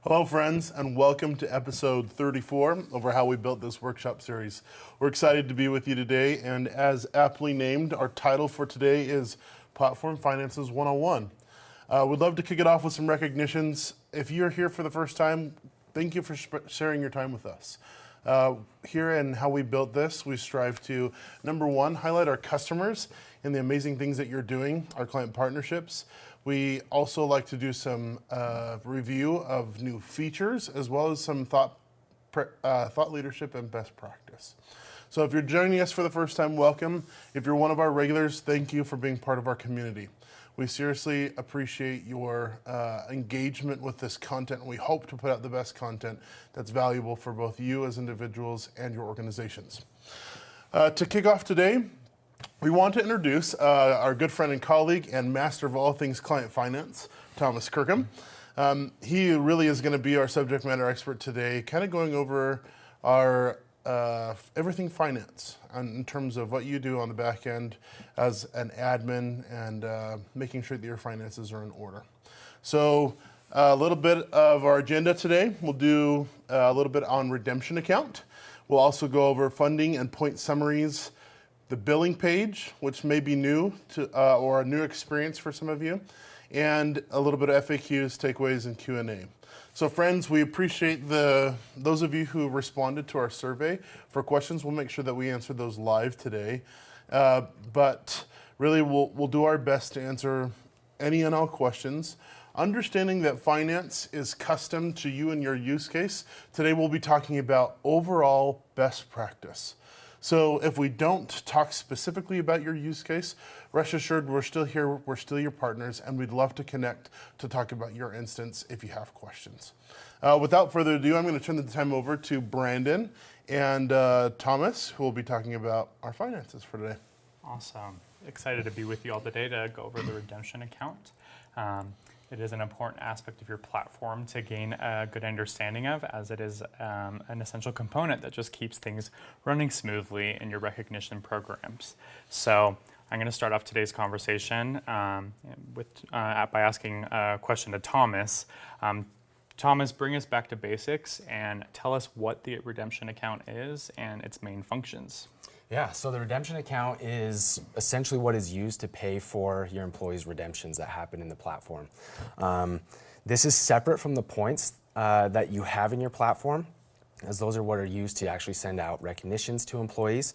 Hello, friends, and welcome to episode 34 over how we built this workshop series. We're excited to be with you today, and as aptly named, our title for today is Platform Finances 101. We'd love to kick it off with some recognitions. If you're here for the first time, thank you for sharing your time with us. Here in how we built this, we strive to, number one, highlight our customers and the amazing things that you're doing, our client partnerships. We also like to do some review of new features, as well as some thought leadership and best practice. So if you're joining us for the first time, welcome. If you're one of our regulars, thank you for being part of our community. We seriously appreciate your engagement with this content, and we hope to put out the best content that's valuable for both you as individuals and your organizations. To kick off today, we want to introduce our good friend and colleague and master of all things client finance, Thomas Kirkham. He really is going to be our subject matter expert today, kind of going over our everything finance in terms of what you do on the back end as an admin and making sure that your finances are in order. So a little bit of our agenda today. We'll do a little bit on redemption account. We'll also go over funding and point summaries, the billing page, which may be new to or a new experience for some of you, and a little bit of FAQs, takeaways, and Q&A. So friends, we appreciate those of you who responded to our survey for questions. We'll make sure that we answer those live today. But really, we'll do our best to answer any and all questions. Understanding that finance is custom to you and your use case, today we'll be talking about overall best practice. So if we don't talk specifically about your use case, rest assured we're still here, we're still your partners, and we'd love to connect to talk about your instance if you have questions. Without further ado, I'm going to turn the time over to Brandon and Thomas, who will be talking about our finances for today. Awesome. Excited to be with you all today to go over the redemption account. It is an important aspect of your platform to gain a good understanding of, as it is an essential component that just keeps things running smoothly in your recognition programs. So I'm going to start off today's conversation by asking a question to Thomas. Thomas, bring us back to basics and tell us what the redemption account is and its main functions. Yeah, so the redemption account is essentially what is used to pay for your employees' redemptions that happen in the platform. This is separate from the points that you have in your platform, as those are what are used to actually send out recognitions to employees.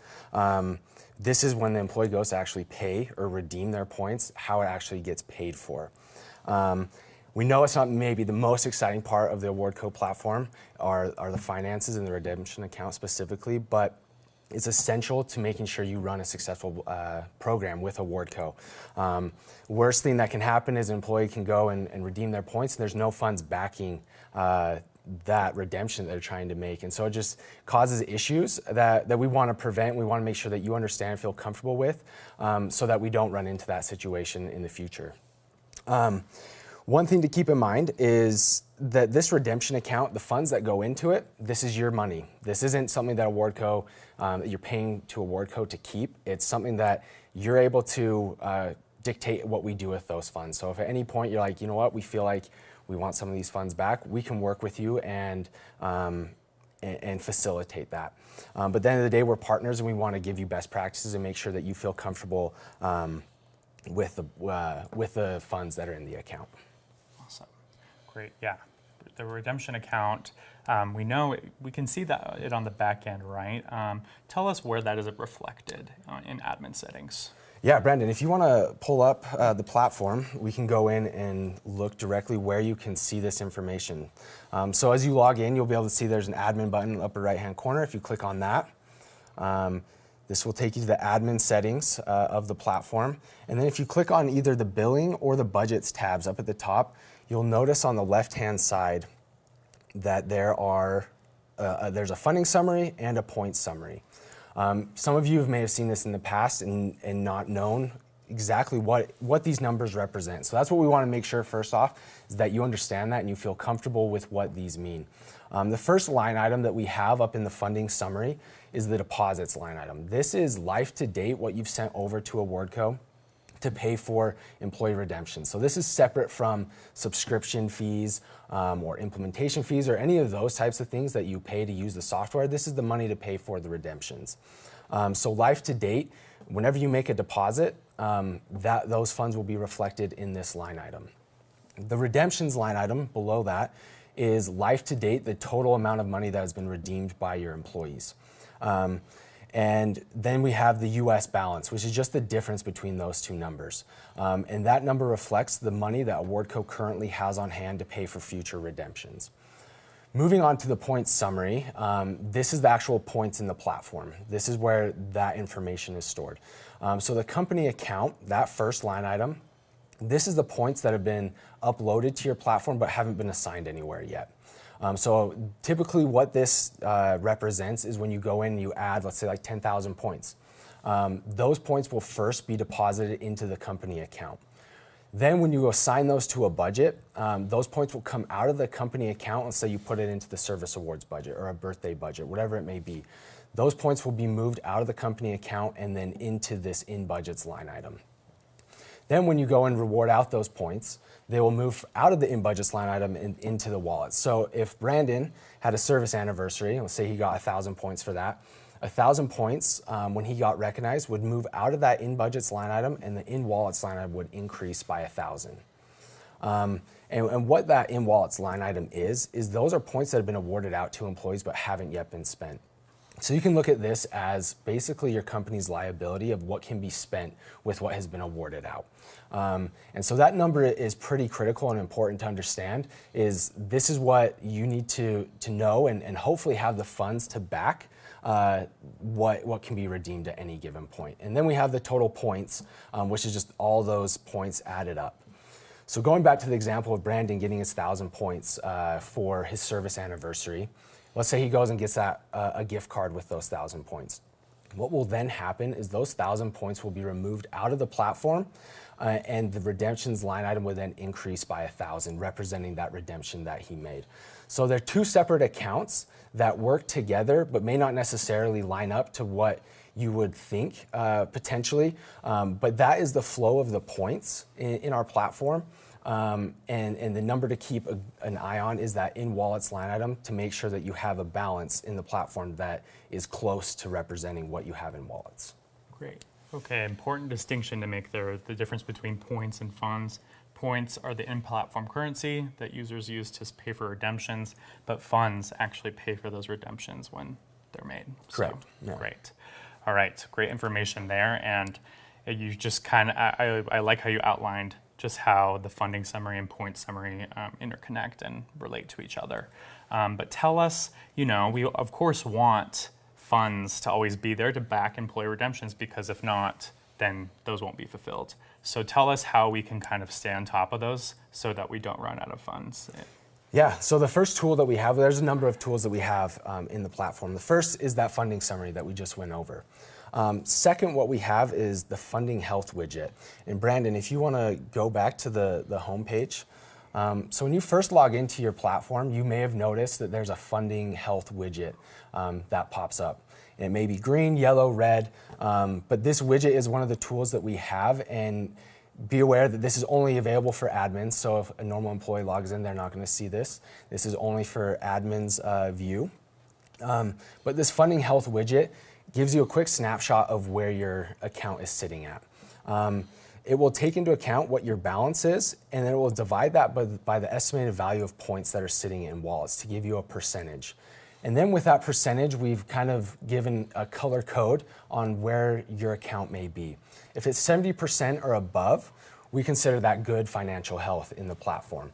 This is when the employee goes to actually pay or redeem their points, how it actually gets paid for. We know it's not maybe the most exciting part of the AwardCo platform are the finances and the redemption account specifically, but it's essential to making sure you run a successful program with AwardCo. Worst thing that can happen is an employee can go and redeem their points, and there's no funds backing that redemption that they're trying to make. And so it just causes issues that we want to prevent. We want to make sure that you understand, feel comfortable with, so that we don't run into that situation in the future. One thing to keep in mind is that this redemption account, the funds that go into it, this is your money. This isn't something that AwardCo, that you're paying to AwardCo to keep. It's something that you're able to dictate what we do with those funds. So if at any point you're like, you know what, we feel like we want some of these funds back, we can work with you and facilitate that. But at the end of the day, we're partners and we want to give you best practices and make sure that you feel comfortable with the funds that are in the account. Awesome. Great. Yeah. The redemption account, we can see it on the back end, right? Tell us where that is reflected in admin settings. Yeah, Brandon, if you want to pull up the platform, we can go in and look directly where you can see this information. So as you log in, you'll be able to see there's an admin button in the upper right-hand corner. If you click on that, this will take you to the admin settings of the platform. And then if you click on either the billing or the budgets tabs up at the top, you'll notice on the left-hand side that there's a funding summary and a points summary. Some of you may have seen this in the past and not known exactly what these numbers represent. So that's what we want to make sure first off is that you understand that and you feel comfortable with what these mean. The first line item that we have up in the funding summary is the deposits line item. This is life to date, what you've sent over to AwardCo to pay for employee redemption. So this is separate from subscription fees or implementation fees or any of those types of things that you pay to use the software. This is the money to pay for the redemptions. So life to date, whenever you make a deposit, those funds will be reflected in this line item. The redemptions line item below that is life to date, the total amount of money that has been redeemed by your employees. And then we have the US balance, which is just the difference between those two numbers. And that number reflects the money that Awardco currently has on hand to pay for future redemptions. Moving on to the points summary, this is the actual points in the platform. This is where that information is stored. So the company account, that first line item, this is the points that have been uploaded to your platform but haven't been assigned anywhere yet. So typically what this represents is when you go in and you add, let's say like 10,000 points. Those points will first be deposited into the company account. Then when you assign those to a budget, those points will come out of the company account and say you put it into the service awards budget or a birthday budget, whatever it may be. Those points will be moved out of the company account and then into this in budgets line item. Then when you go and reward out those points, they will move out of the in budgets line item into the wallet. So if Brandon had a service anniversary, let's say he got 1,000 points for that, 1,000 points when he got recognized would move out of that in budgets line item and the in wallets line item would increase by 1,000. And what that in wallets line item is those are points that have been awarded out to employees but haven't yet been spent. So you can look at this as basically your company's liability of what can be spent with what has been awarded out. And so that number is pretty critical and important to understand. This is what you need to know and hopefully have the funds to back what can be redeemed at any given point. And then we have the total points, which is just all those points added up. So going back to the example of Brandon getting his 1,000 points for his service anniversary, let's say he goes and gets a gift card with those 1,000 points. What will then happen is those 1,000 points will be removed out of the platform and the redemptions line item will then increase by 1,000, representing that redemption that he made. So they're two separate accounts that work together but may not necessarily line up to what you would think potentially, but that is the flow of the points in our platform. And the number to keep an eye on is that in wallets line item to make sure that you have a balance in the platform that is close to representing what you have in wallets. Great. Okay, important distinction to make there, the difference between points and funds. Points are the in-platform currency that users use to pay for redemptions, but funds actually pay for those redemptions when they're made. Correct. So, yeah. Great. All right, great information there. And you just kind of, I like how you outlined just how the funding summary and point summary interconnect and relate to each other. But tell us, we of course want funds to always be there to back employee redemptions because if not, then those won't be fulfilled. So tell us how we can kind of stay on top of those so that we don't run out of funds. Yeah, so the first tool that we have, there's a number of tools that we have in the platform. The first is that funding summary that we just went over. Second, what we have is the funding health widget. And Brandon, if you want to go back to the home page, so when you first log into your platform, you may have noticed that there's a funding health widget that pops up. It may be green, yellow, red, but this widget is one of the tools that we have, and be aware that this is only available for admins, so if a normal employee logs in, they're not going to see this. This is only for admins' view. But this funding health widget gives you a quick snapshot of where your account is sitting at. It will take into account what your balance is, and then it will divide that by the estimated value of points that are sitting in wallets to give you a percentage. And then with that percentage, we've kind of given a color code on where your account may be. If it's 70% or above, we consider that good financial health in the platform.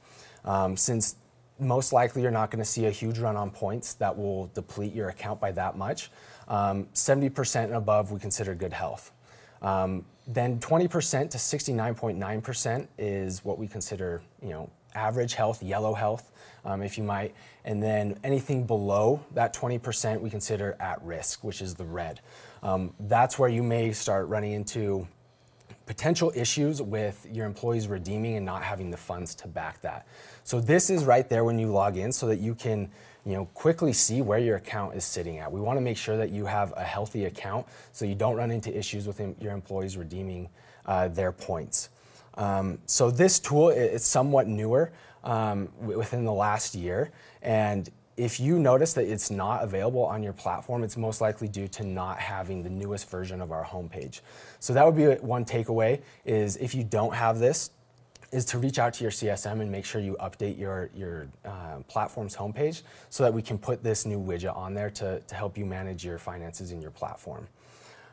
Since most likely you're not going to see a huge run on points that will deplete your account by that much, 70% and above we consider good health. Then 20% to 69.9% is what we consider, average health, yellow health, if you might. And then anything below that 20% we consider at risk, which is the red. That's where you may start running into potential issues with your employees redeeming and not having the funds to back that. So this is right there when you log in so that you can quickly see where your account is sitting at. We want to make sure that you have a healthy account so you don't run into issues with your employees redeeming their points. So this tool is somewhat newer within the last year, and if you notice that it's not available on your platform, it's most likely due to not having the newest version of our homepage. So that would be one takeaway, is if you don't have this, is to reach out to your CSM and make sure you update your platform's homepage so that we can put this new widget on there to help you manage your finances in your platform.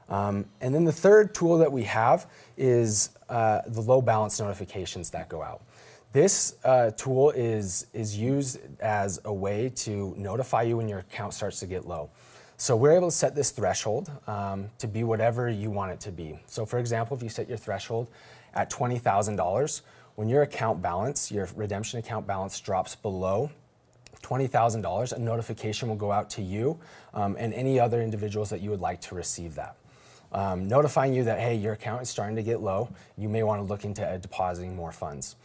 And then the third tool that we have is the low balance notifications that go out. This tool is used as a way to notify you when your account starts to get low. So we're able to set this threshold to be whatever you want it to be. So for example, if you set your threshold at $20,000, when your account balance, your redemption account balance drops below $20,000, a notification will go out to you and any other individuals that you would like to receive that. Notifying you that, hey, your account is starting to get low, you may want to look into depositing more funds.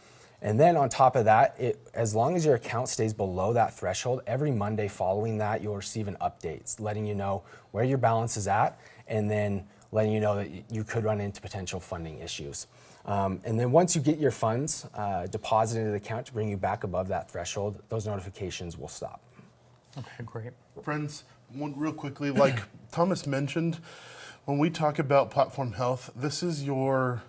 And then on top of that, as long as your account stays below that threshold, every Monday following that, you'll receive an update letting you know where your balance is at, and then letting you know that you could run into potential funding issues. And then once you get your funds deposited into the account to bring you back above that threshold, those notifications will stop. Okay, great. Friends, real quickly, like Thomas mentioned, when we talk about platform health, this is your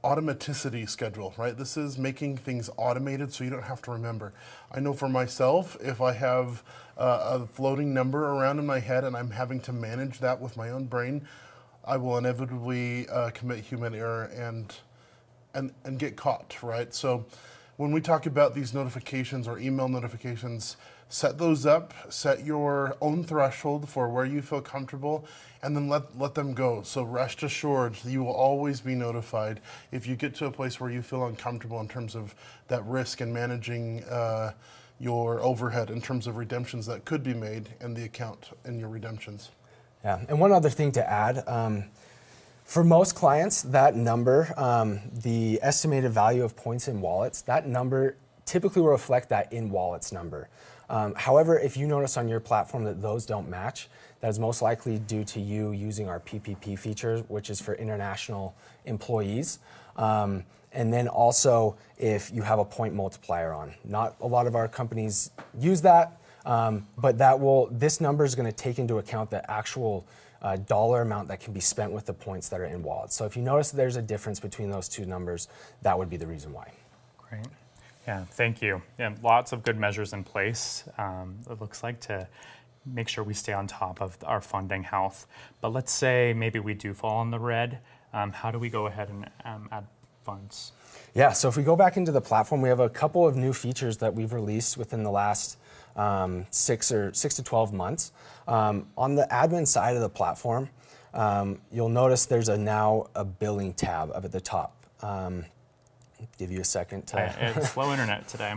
automaticity schedule, right? This is making things automated so you don't have to remember. I know for myself, if I have a floating number around in my head and I'm having to manage that with my own brain, I will inevitably commit human error and get caught, right? So when we talk about these notifications or email notifications, set those up, set your own threshold for where you feel comfortable, and then let them go. So rest assured, you will always be notified if you get to a place where you feel uncomfortable in terms of that risk and managing your overhead in terms of redemptions that could be made in the account and your redemptions. Yeah, and one other thing to add, for most clients, that number, the estimated value of points in wallets, that number typically will reflect that in wallets number. However, if you notice on your platform that those don't match, that is most likely due to you using our PPP feature, which is for international employees. And then also if you have a point multiplier on. Not a lot of our companies use that, but this number is going to take into account the actual dollar amount that can be spent with the points that are in wallets. So if you notice there's a difference between those two numbers, that would be the reason why. Great. Yeah, thank you. Yeah, lots of good measures in place, it looks like, to make sure we stay on top of our funding health. But let's say maybe we do fall in the red. How do we go ahead and add funds? Yeah, so if we go back into the platform, we have a couple of new features that we've released within the last 6 to 12 months. On the admin side of the platform, you'll notice there's now a billing tab up at the top. Give you a second to... It's slow internet today.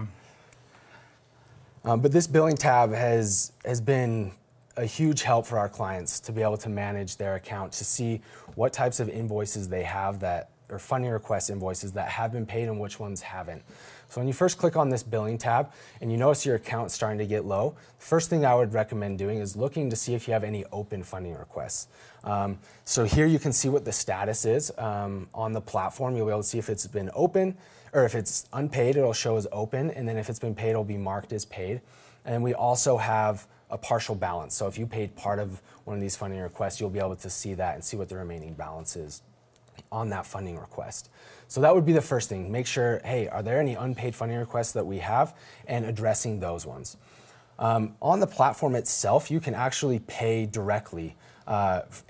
But this billing tab has been a huge help for our clients to be able to manage their account, to see what types of invoices they have or funding request invoices that have been paid and which ones haven't. So when you first click on this billing tab and you notice your account starting to get low, the first thing I would recommend doing is looking to see if you have any open funding requests. So here you can see what the status is on the platform. You'll be able to see if it's been open, or if it's unpaid, it'll show as open, and then if it's been paid, it'll be marked as paid. And then we also have a partial balance. So if you paid part of one of these funding requests, you'll be able to see that and see what the remaining balance is on that funding request. So that would be the first thing. Make sure, hey, are there any unpaid funding requests that we have, and addressing those ones. On the platform itself, you can actually pay directly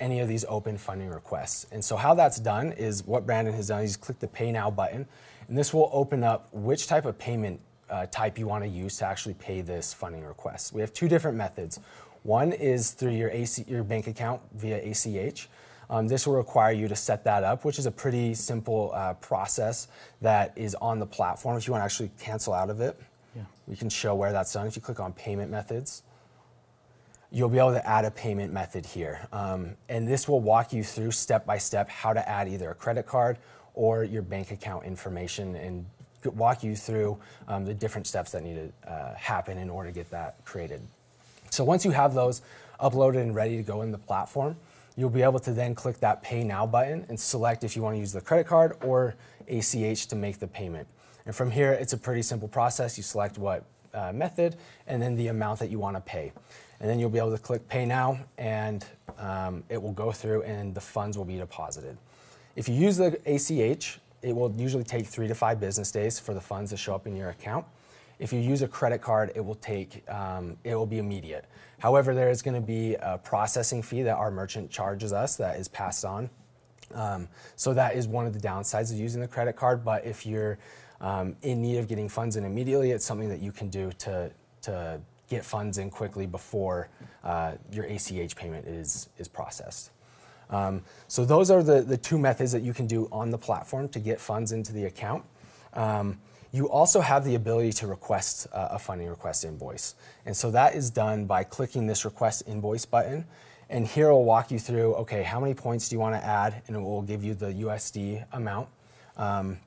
any of these open funding requests. And so how that's done is what Brandon has done. He's clicked the Pay Now button, and this will open up which type of payment type you want to use to actually pay this funding request. We have two different methods. One is through your bank account via ACH. This will require you to set that up, which is a pretty simple process that is on the platform. If you want to actually cancel out of it, we can show where that's done. If you click on Payment Methods, you'll be able to add a payment method here. And this will walk you through step by step how to add either a credit card or your bank account information, and walk you through the different steps that need to happen in order to get that created. So once you have those uploaded and ready to go in the platform, you'll be able to then click that Pay Now button and select if you want to use the credit card or ACH to make the payment. And from here, it's a pretty simple process. You select what method and then the amount that you want to pay. And then you'll be able to click Pay Now, and it will go through and the funds will be deposited. If you use the ACH, it will usually take 3 to 5 business days for the funds to show up in your account. If you use a credit card, it will be immediate. However, there is going to be a processing fee that our merchant charges us that is passed on. So that is one of the downsides of using the credit card. But if you're in need of getting funds in immediately, it's something that you can do to get funds in quickly before your ACH payment is processed. So those are the 2 methods that you can do on the platform to get funds into the account. You also have the ability to request a funding request invoice. And so that is done by clicking this request invoice button. And here it will walk you through, okay, how many points do you want to add? And it will give you the USD amount. And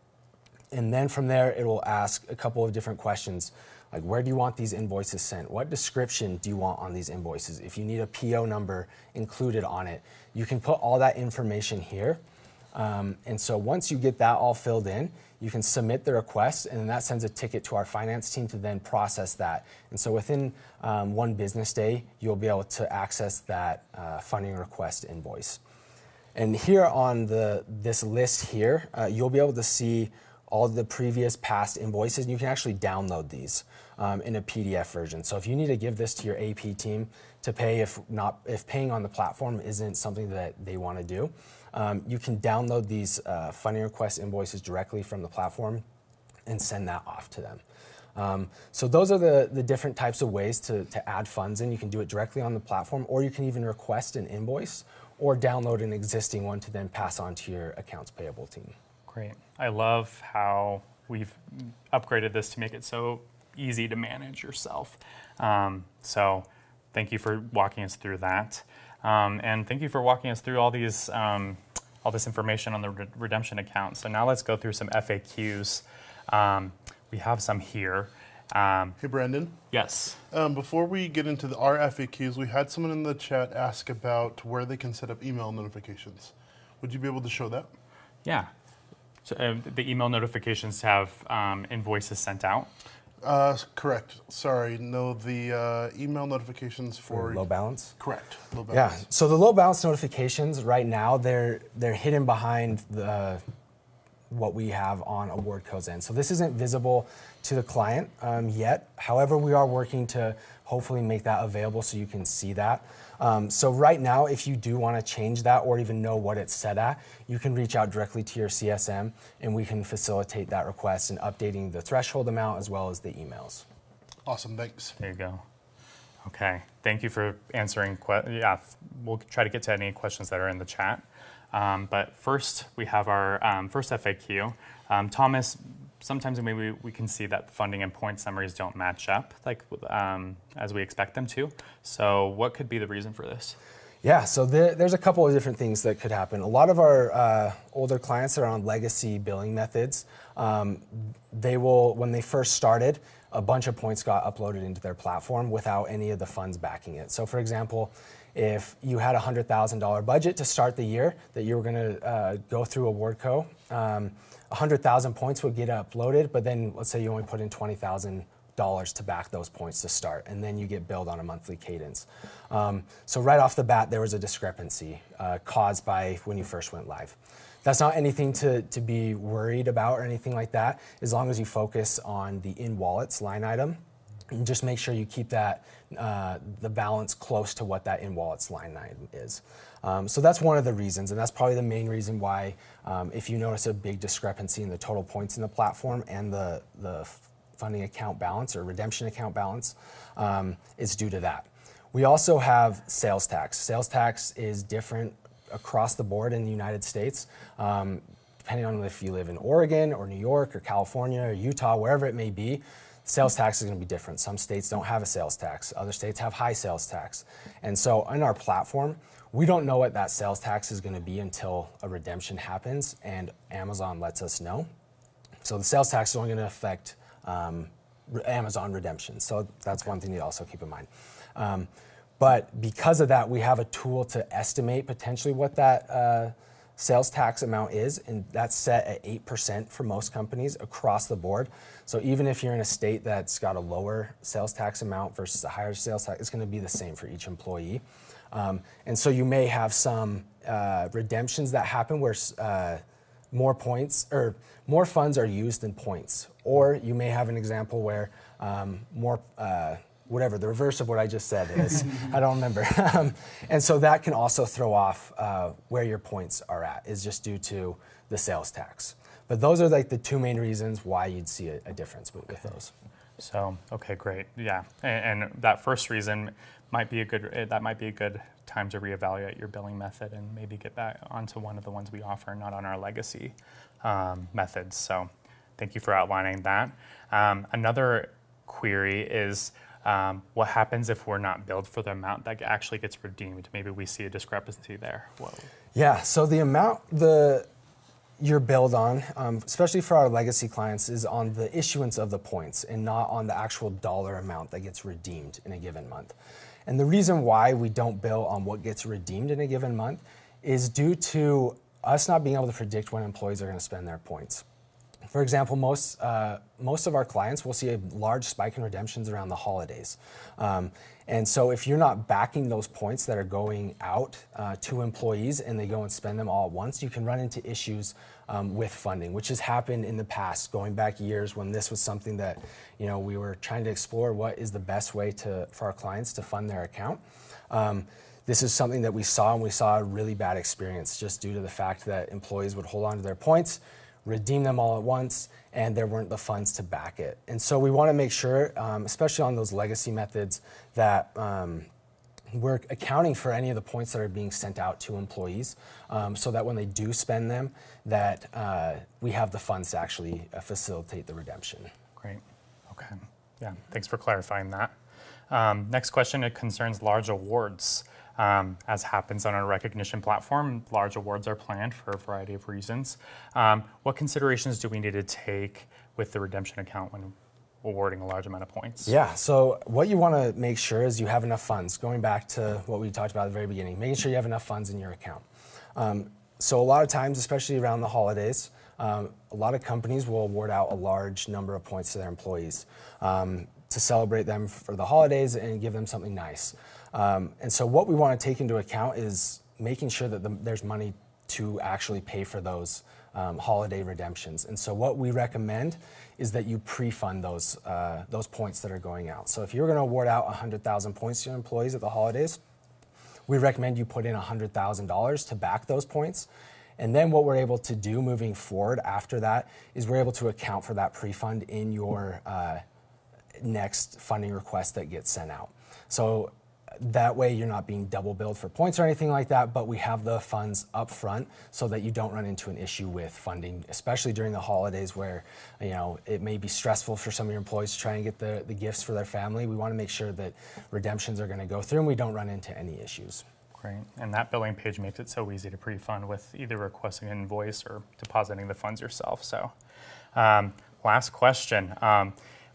then from there, it will ask a couple of different questions, like where do you want these invoices sent? What description do you want on these invoices? If you need a PO number included on it, you can put all that information here. And so once you get that all filled in, you can submit the request, and then that sends a ticket to our finance team to then process that. And so within 1 business day, you'll be able to access that funding request invoice. And here on this list here, you'll be able to see all the previous past invoices. You can actually download these in a PDF version. So if you need to give this to your AP team to pay, if paying on the platform isn't something that they want to do, you can download these funding request invoices directly from the platform and send that off to them. So those are the different types of ways to add funds in. You can do it directly on the platform, or you can even request an invoice or download an existing one to then pass on to your accounts payable team. Great. I love how we've upgraded this to make it so easy to manage yourself. So thank you for walking us through that. And thank you for walking us through all this information on the redemption account. So now let's go through some FAQs. We have some here. Hey, Brandon. Yes. Before we get into our FAQs, we had someone in the chat ask about where they can set up email notifications. Would you be able to show that? Yeah. So, the email notifications have invoices sent out. Correct. Sorry. No, the email notifications for low balance? Correct. Low balance. Yeah. So the low balance notifications right now, they're hidden behind what we have on award codes end. So this isn't visible to the client yet. However, we are working to hopefully make that available so you can see that. So right now, if you do want to change that or even know what it's set at, you can reach out directly to your CSM and we can facilitate that request and updating the threshold amount as well as the emails. Awesome, thanks. There you go. Okay, thank you for answering. Yeah, we'll try to get to any questions that are in the chat. But first, we have our first FAQ. Thomas, sometimes maybe we can see that funding and point summaries don't match up like as we expect them to. So what could be the reason for this? Yeah, so there's a couple of different things that could happen. A lot of our older clients that are on legacy billing methods, they will, when they first started, a bunch of points got uploaded into their platform without any of the funds backing it. So for example, if you had a $100,000 budget to start the year that you were gonna go through AwardCo, 100,000 points would get uploaded, but then let's say you only put in $20,000 to back those points to start, and then you get billed on a monthly cadence. So right off the bat, there was a discrepancy caused by when you first went live. That's not anything to be worried about or anything like that, as long as you focus on the in-wallets line item. And just make sure you keep that the balance close to what that in-wallets line item is. So that's one of the reasons, and that's probably the main reason why if you notice a big discrepancy in the total points in the platform and the funding account balance or redemption account balance, is due to that. We also have sales tax. Sales tax is different across the board in the United States. Depending on if you live in Oregon or New York or California or Utah, wherever it may be, sales tax is going to be different. Some states don't have a sales tax. Other states have high sales tax. And so on our platform, we don't know what that sales tax is going to be until a redemption happens and Amazon lets us know. So the sales tax is only going to affect Amazon redemption. So that's one thing to also keep in mind. But because of that, we have a tool to estimate potentially what that sales tax amount is, and that's set at 8% for most companies across the board. So even if you're in a state that's got a lower sales tax amount versus a higher sales tax, it's going to be the same for each employee. And so you may have some redemptions that happen where more points or more funds are used than points. Or you may have an example where whatever the reverse of what I just said is, I don't remember. And so that can also throw off where your points are at, is just due to the sales tax. But those are like the two main reasons why you'd see a difference with those. So, okay, great. Yeah, and that first reason might be a good time to reevaluate your billing method and maybe get back onto one of the ones we offer, not on our legacy methods. So thank you for outlining that. Another query is what happens if we're not billed for the amount that actually gets redeemed? Maybe we see a discrepancy there. Whoa. Yeah, so the amount you're billed on, especially for our legacy clients, is on the issuance of the points and not on the actual dollar amount that gets redeemed in a given month. And the reason why we don't bill on what gets redeemed in a given month is due to us not being able to predict when employees are going to spend their points. For example, most of our clients will see a large spike in redemptions around the holidays. And so if you're not backing those points that are going out to employees and they go and spend them all at once, you can run into issues with funding, which has happened in the past, going back years when this was something that we were trying to explore what is the best way for our clients to fund their account. This is something that we saw, and we saw a really bad experience just due to the fact that employees would hold on to their points, redeem them all at once, and there weren't the funds to back it. And so we want to make sure, especially on those legacy methods, that we're accounting for any of the points that are being sent out to employees, so that when they do spend them, that we have the funds to actually facilitate the redemption. Great. Okay. Yeah, thanks for clarifying that. Next question, it concerns large awards. As happens on our recognition platform, large awards are planned for a variety of reasons. What considerations do we need to take with the redemption account when awarding a large amount of points? Yeah, so what you want to make sure is you have enough funds. Going back to what we talked about at the very beginning, making sure you have enough funds in your account. So a lot of times, especially around the holidays, a lot of companies will award out a large number of points to their employees to celebrate them for the holidays and give them something nice. And so what we want to take into account is making sure that there's money to actually pay for those holiday redemptions. And so what we recommend is that you pre-fund those points that are going out. So if you're going to award out 100,000 points to your employees at the holidays, we recommend you put in $100,000 to back those points. And then what we're able to do moving forward after that is we're able to account for that pre-fund in your next funding request that gets sent out. So that way you're not being double billed for points or anything like that, but we have the funds up front so that you don't run into an issue with funding, especially during the holidays where it may be stressful for some of your employees to try and get the gifts for their family. We want to make sure that redemptions are going to go through and we don't run into any issues. Great. And that billing page makes it so easy to pre-fund with either requesting an invoice or depositing the funds yourself. So last question.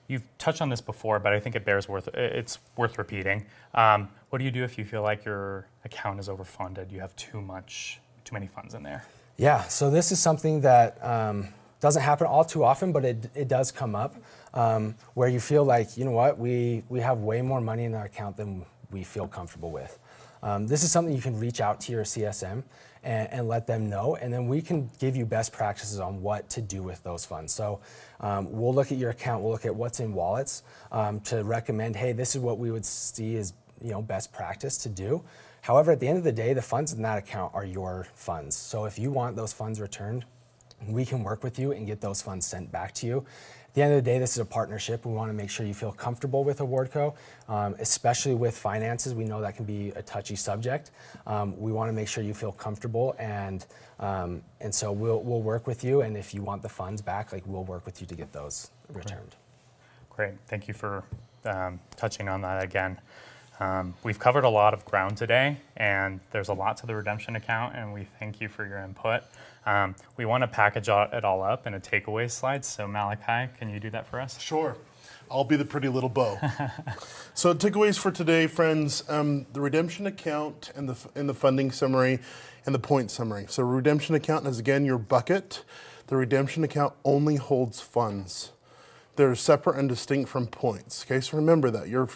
You've touched on this before, but I think it's worth repeating. What do you do if you feel like your account is overfunded? You have too many funds in there? Yeah, so this is something that doesn't happen all too often, but it does come up where you feel like, you know what, we have way more money in our account than we feel comfortable with. This is something you can reach out to your CSM and let them know, and then we can give you best practices on what to do with those funds. So we'll look at your account, we'll look at what's in wallets to recommend, hey, this is what we would see as best practice to do. However, at the end of the day, the funds in that account are your funds. So if you want those funds returned, we can work with you and get those funds sent back to you. At the end of the day, this is a partnership. We want to make sure you feel comfortable with Awardco, especially with finances. We know that can be a touchy subject. We want to make sure you feel comfortable, and so we'll work with you. And if you want the funds back, we'll work with you to get those returned. Great. Thank you for touching on that again. We've covered a lot of ground today, and there's a lot to the redemption account, and we thank you for your input. We want to package it all up in a takeaway slide, so Malachi, can you do that for us? Sure. I'll be the pretty little bow. So takeaways for today, friends, the redemption account and the funding summary and the point summary. So redemption account is, again, your bucket. The redemption account only holds funds. They're separate and distinct from points. Okay, so remember that. Your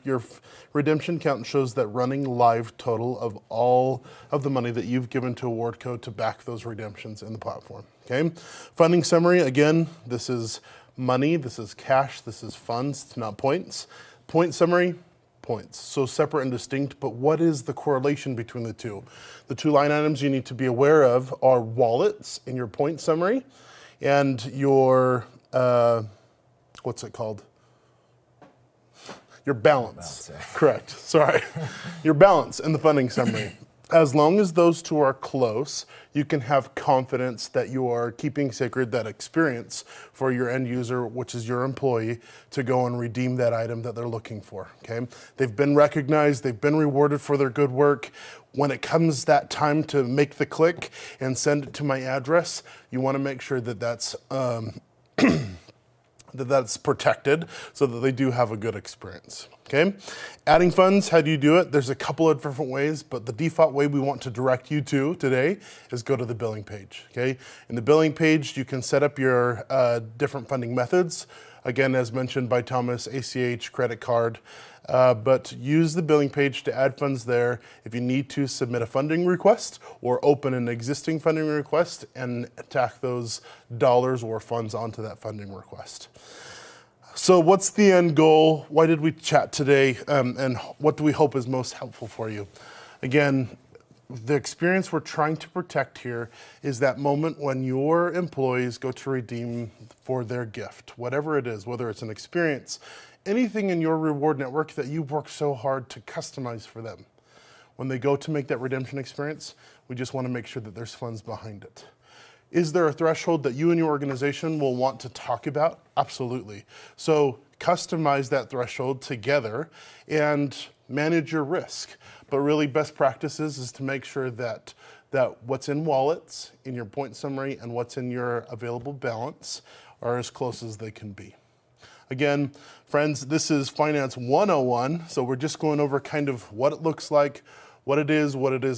redemption account shows that running live total of all of the money that you've given to Awardco to back those redemptions in the platform. Okay, funding summary, again, this is money, this is cash, this is funds, it's not points. Point summary, points. So separate and distinct, but what is the correlation between the two? The two line items you need to be aware of are wallets in your point summary and your, what's it called? Your balance. Correct, sorry. Your balance in the funding summary. As long as those two are close, you can have confidence that you are keeping sacred that experience for your end user, which is your employee, to go and redeem that item that they're looking for, okay? They've been recognized, they've been rewarded for their good work. When it comes that time to make the click and send it to my address, you wanna make sure that that's protected so that they do have a good experience, okay? Adding funds, how do you do it? There's a couple of different ways, but the default way we want to direct you to today is go to the billing page, okay? In the billing page, you can set up your different funding methods. Again, as mentioned by Thomas, ACH, credit card, but use the billing page to add funds there if you need to submit a funding request or open an existing funding request and tack those dollars or funds onto that funding request. So what's the end goal? Why did we chat today? And what do we hope is most helpful for you? Again, the experience we're trying to protect here is that moment when your employees go to redeem for their gift, whatever it is, whether it's an experience, anything in your reward network that you've worked so hard to customize for them. When they go to make that redemption experience, we just want to make sure that there's funds behind it. Is there a threshold that you and your organization will want to talk about? Absolutely. So customize that threshold together and manage your risk. But really, best practices is to make sure that what's in wallets, in your point summary, and what's in your available balance are as close as they can be. Again, friends, this is Finance 101, so we're just going over kind of what it looks like, what it is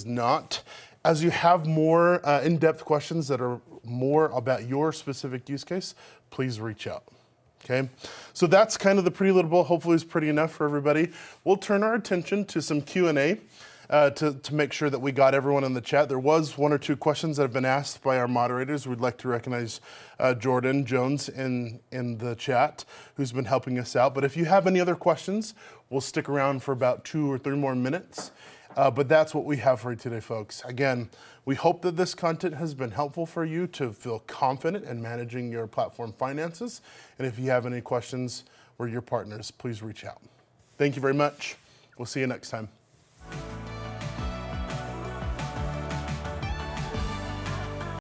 not. As you have more in-depth questions that are more about your specific use case, please reach out. Okay, so that's kind of the pretty little bowl. Hopefully it's pretty enough for everybody. We'll turn our attention to some Q&A to make sure that we got everyone in the chat. There was one or two questions that have been asked by our moderators. We'd like to recognize Jordan Jones in the chat, who's been helping us out. But if you have any other questions, we'll stick around for about 2 or 3 more minutes. But that's what we have for you today, folks. Again, we hope that this content has been helpful for you to feel confident in managing your platform finances. And if you have any questions, we're your partners. Please reach out. Thank you very much. We'll see you next time.